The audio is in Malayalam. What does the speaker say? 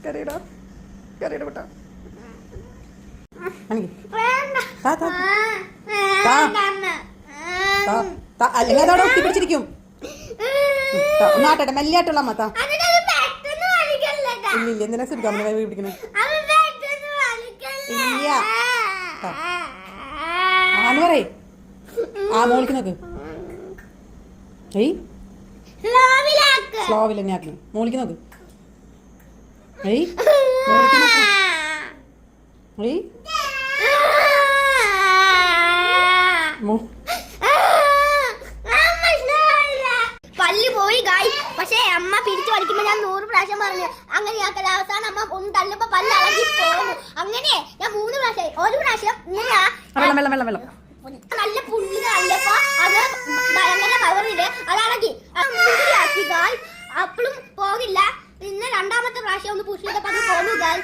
കറിയടാ കറിയുടെ വിട്ടാ അല്ലെങ്കിൽ അതവിടെ ഒട്ടി പിടിച്ചിരിക്കും. ഒന്നാട്ടെ മെല്ലാട്ടുള്ള അമ്മ താ. ഇല്ല എന്തിനാ സുരിക്കാൻ പിടിക്കണേ? ഇല്ല ആന്ന് പറയേ. ആ മോളിക്ക് നോക്ക്. സ്ലോവിൽ തന്നെ ആക്കണം. മോളിക്ക് നോക്ക്. മോളിക്ക് നോക്ക്. പല്ല് പോയി ഗായ്. പക്ഷെ അമ്മ പിടിച്ചു വലിക്കുമ്പോ ഞാൻ 100 പ്രാവശ്യം പറഞ്ഞു അങ്ങനെയാക്കല. അവസാനം അമ്മ ഒന്ന് തള്ളുമ്പോ പല്ല് അളകി പോകുന്നു. അങ്ങനെ ഞാൻ 3 പ്രാവശ്യം. ഒരു പ്രാവശ്യം നല്ല പുള്ളി അല്ലപ്പോ അത് ഭയങ്കര പവറില് അത് അളകി ഗായ്. അപ്പോഴും പോകില്ല. പിന്നെ രണ്ടാമത്തെ പ്രാവശ്യം ഒന്ന് പുഷ് ചെയ്തപ്പോ അത് പോന്നു ഗായ്.